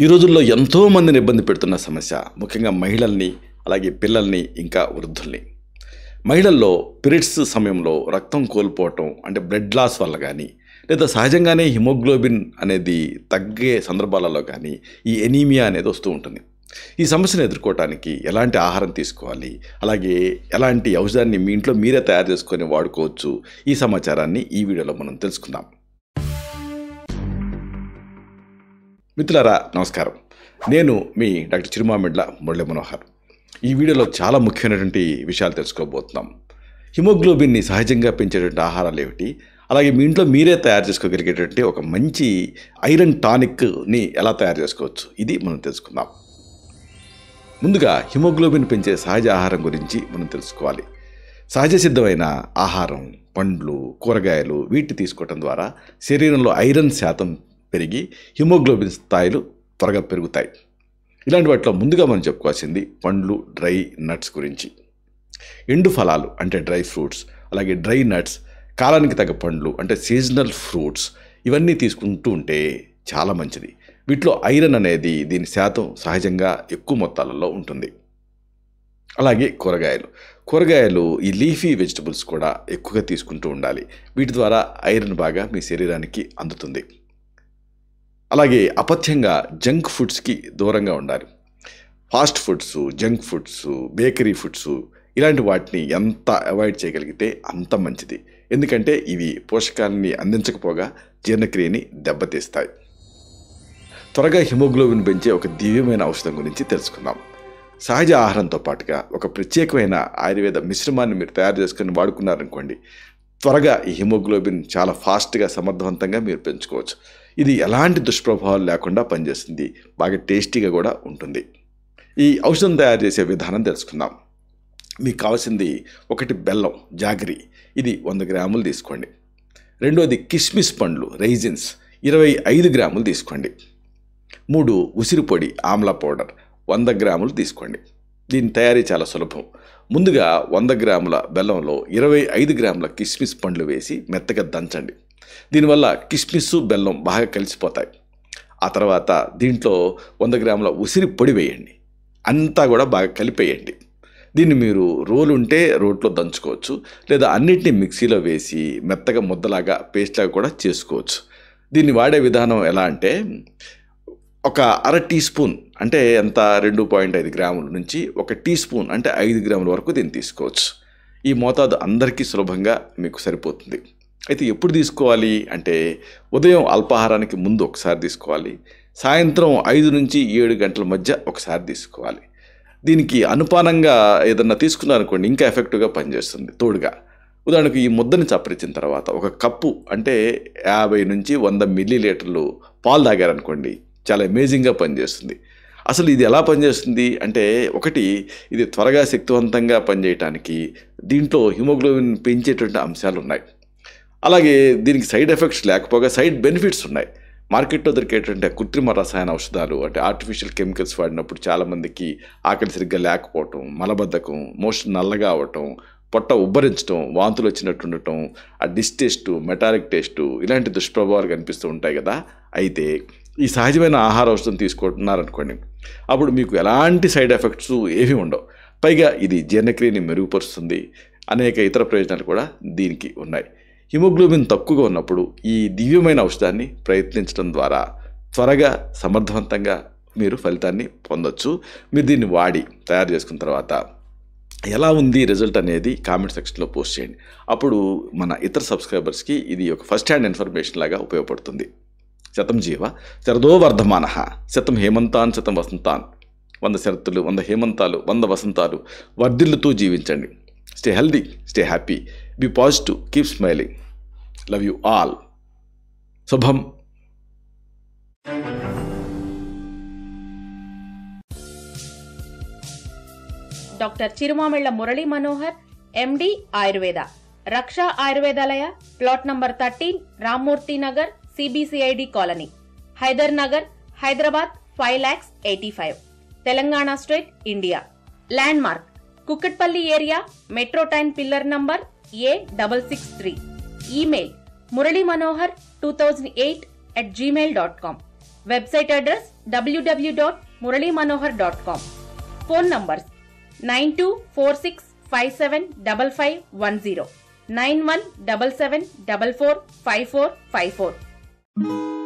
ఈ రోజుల్లో ఎంతో మందిని ఇబ్బంది పెడుతున్న సమస్య, ముఖ్యంగా మహిళల్ని, అలాగే పిల్లల్ని, ఇంకా వృద్ధుల్ని. మహిళల్లో పీరియడ్స్ సమయంలో రక్తం కోల్పోవటం అంటే బ్లడ్ లాస్ వల్ల కానీ, లేదా సహజంగానే హిమోగ్లోబిన్ అనేది తగ్గే సందర్భాలలో కానీ ఈ ఎనీమియా అనేది వస్తూ ఉంటుంది. ఈ సమస్యను ఎదుర్కోవటానికి ఎలాంటి ఆహారం తీసుకోవాలి, అలాగే ఎలాంటి ఔషధాన్ని మీ ఇంట్లో మీరే తయారు చేసుకొని వాడుకోవచ్చు, ఈ సమాచారాన్ని ఈ వీడియోలో మనం తెలుసుకుందాం. మిత్రులారా నమస్కారం, నేను మీ డాక్టర్ చిరుమామిడ్ల మురళీ మనోహర్. ఈ వీడియోలో చాలా ముఖ్యమైనటువంటి విషయాలు తెలుసుకోబోతున్నాం. హిమోగ్లోబిన్ని సహజంగా పెంచేటువంటి ఆహారాలు ఏమిటి, అలాగే మీ ఇంట్లో మీరే తయారు చేసుకోగలిగేటువంటి ఒక మంచి ఐరన్ టానిక్ని ఎలా తయారు చేసుకోవచ్చు, ఇది మనం తెలుసుకుందాం. ముందుగా హిమోగ్లోబిన్ పెంచే సహజ ఆహారం గురించి మనం తెలుసుకోవాలి. సహజ సిద్ధమైన ఆహారం, పండ్లు, కూరగాయలు వీటిని తీసుకోవటం ద్వారా శరీరంలో ఐరన్ శాతం పెరిగి హిమోగ్లోబిన్ స్థాయిలు త్వరగా పెరుగుతాయి. ఇలాంటి వాటిలో ముందుగా మనం చెప్పుకోవాల్సింది పండ్లు, డ్రై నట్స్ గురించి. ఎండు ఫలాలు అంటే డ్రై ఫ్రూట్స్, అలాగే డ్రై నట్స్, కాలానికి తగ్గ పండ్లు అంటే సీజనల్ ఫ్రూట్స్, ఇవన్నీ తీసుకుంటూ ఉంటే చాలా మంచిది. వీటిలో ఐరన్ అనేది దీని శాతం సహజంగా ఎక్కువ మొత్తాలలో ఉంటుంది. అలాగే కూరగాయలు ఈ లీఫీ వెజిటబుల్స్ కూడా ఎక్కువగా తీసుకుంటూ ఉండాలి. వీటి ద్వారా ఐరన్ బాగా మీ శరీరానికి అందుతుంది. అలాగే అపథ్యంగా జంక్ ఫుడ్స్కి దూరంగా ఉండాలి. Fast foods, junk foods, bakery foods ఇలాంటి వాటిని ఎంత అవాయిడ్ చేయగలిగితే అంత మంచిది. ఎందుకంటే ఇవి పోషకాలని అందించకపోగా జీర్ణక్రియని దెబ్బతీస్తాయి. త్వరగా హిమోగ్లోబిన్ పెంచే ఒక దివ్యమైన ఔషధం గురించి తెలుసుకుందాం. సహజ ఆహారంతో పాటుగా ఒక ప్రత్యేకమైన ఆయుర్వేద మిశ్రమాన్ని మీరు తయారు చేసుకొని వాడుకున్నారనుకోండి, త్వరగా ఈ హిమోగ్లోబిన్ చాలా ఫాస్ట్గా సమర్థవంతంగా మీరు పెంచుకోవచ్చు. ఇది ఎలాంటి దుష్ప్రభావాలు లేకుండా పనిచేస్తుంది, బాగా టేస్టీగా కూడా ఉంటుంది. ఈ ఔషధం తయారు చేసే విధానం తెలుసుకుందాం. మీకు కావాల్సింది ఒకటి బెల్లం, జాగరి, ఇది 100 గ్రాములు తీసుకోండి. రెండోది కిస్మిస్ పండ్లు, రైజిన్స్ 25 గ్రాములు తీసుకోండి. 3 ఉసిరి పొడి, ఆమ్లా పౌడర్ 100 గ్రాములు తీసుకోండి. దీని తయారీ చాలా సులభం. ముందుగా 100 గ్రాముల బెల్లంలో 25 గ్రాముల కిస్మిస్ పండ్లు వేసి మెత్తగా దంచండి. దీనివల్ల కిస్మిస్, బెల్లం బాగా కలిసిపోతాయి. ఆ తర్వాత దీంట్లో 100 గ్రాముల ఉసిరి పొడి వేయండి. అంతా కూడా బాగా కలిపేయండి. దీన్ని మీరు రోలు ఉంటే రోట్లో దంచుకోవచ్చు, లేదా అన్నిటినీ మిక్సీలో వేసి మెత్తగా ముద్దలాగా పేస్ట్లాగా కూడా చేసుకోవచ్చు. దీన్ని వాడే విధానం ఎలా అంటే, ఒక అర టీ స్పూన్ అంటే ఎంత 2.5 గ్రాముల నుంచి 1 టీ స్పూన్ అంటే 5 గ్రాముల వరకు దీన్ని తీసుకోవచ్చు. ఈ మోతాదు అందరికీ సులభంగా మీకు సరిపోతుంది. అయితే ఎప్పుడు తీసుకోవాలి అంటే, ఉదయం అల్పాహారానికి ముందు ఒకసారి తీసుకోవాలి, సాయంత్రం 5 నుంచి 7 గంటల మధ్య ఒకసారి తీసుకోవాలి. దీనికి అనుపానంగా ఏదన్నా తీసుకున్నారనుకోండి ఇంకా ఎఫెక్టివ్గా పనిచేస్తుంది. తోడుగా ఉదాహరణకు ఈ ముద్దని చప్పరించిన తర్వాత ఒక కప్పు అంటే 50 నుంచి 100 మిల్లీలీటర్లు పాలు తాగారనుకోండి, చాలా అమేజింగ్గా పనిచేస్తుంది. అసలు ఇది ఎలా పనిచేస్తుంది అంటే, ఒకటి ఇది త్వరగా శక్తివంతంగా పనిచేయటానికి దీంట్లో హిమోగ్లోబిన్ పెంచేటువంటి అంశాలు ఉన్నాయి. అలాగే దీనికి సైడ్ ఎఫెక్ట్స్ లేకపోగా సైడ్ బెనిఫిట్స్ ఉన్నాయి. మార్కెట్లో దొరికేటువంటి కృత్రిమ రసాయన ఔషధాలు అంటే ఆర్టిఫిషియల్ కెమికల్స్ వాడినప్పుడు చాలామందికి ఆకలి సరిగ్గా లేకపోవటం, మలబద్ధకం, మోషన్ నల్లగా అవ్వటం, పొట్ట ఉబ్బరించడం, వాంతులు వచ్చినట్టు ఉండటం, ఆ డిస్టేస్టు, మెటాలిక్ టేస్టు ఇలాంటి దుష్ప్రభావాలు కనిపిస్తూ ఉంటాయి కదా. అయితే ఈ సహజమైన ఆహార ఔషధం తీసుకుంటున్నారనుకోండి, అప్పుడు మీకు ఎలాంటి సైడ్ ఎఫెక్ట్స్ ఏమీ ఉండవు. పైగా ఇది జీర్ణక్రియని మెరుగుపరుస్తుంది. అనేక ఇతర ప్రయోజనాలు కూడా దీనికి ఉన్నాయి. హిమోగ్లోబిన్ తక్కువగా ఉన్నప్పుడు ఈ దివ్యమైన ఔషధాన్ని ప్రయత్నించడం ద్వారా త్వరగా సమర్థవంతంగా మీరు ఫలితాన్ని పొందొచ్చు. మీరు దీన్ని వాడి తయారు చేసుకున్న తర్వాత ఎలా ఉంది రిజల్ట్ అనేది కామెంట్ సెక్షన్లో పోస్ట్ చేయండి. అప్పుడు మన ఇతర సబ్స్క్రైబర్స్కి ఇది ఒక ఫస్ట్ హ్యాండ్ ఇన్ఫర్మేషన్ లాగా ఉపయోగపడుతుంది. శతం జీవ శరదో వర్ధమానః, శతం హేమంతాన్ శతం వసంతాన్, 100 శరత్తులు, 100 హేమంతాలు, 100 వసంతాలు వర్ధిల్లుతూ జీవించండి. Stay healthy, stay happy, be positive, keep smiling. Love you all. శుభం. Doctor Chirumamilla Murali Manohar, MD Ayurveda, Raksha Ayurvedalaya, plot number 13, Rammurthy Nagar, CBCID colony, Hyder Nagar, Hyderabad 5,85,000, Telangana state, India. Landmark Kukatpally area, metro train pillar number A663. Email muralymanohar2008@gmail.com. Website address www.muralimanohar.com. Phone numbers 9246575510, 9177445454.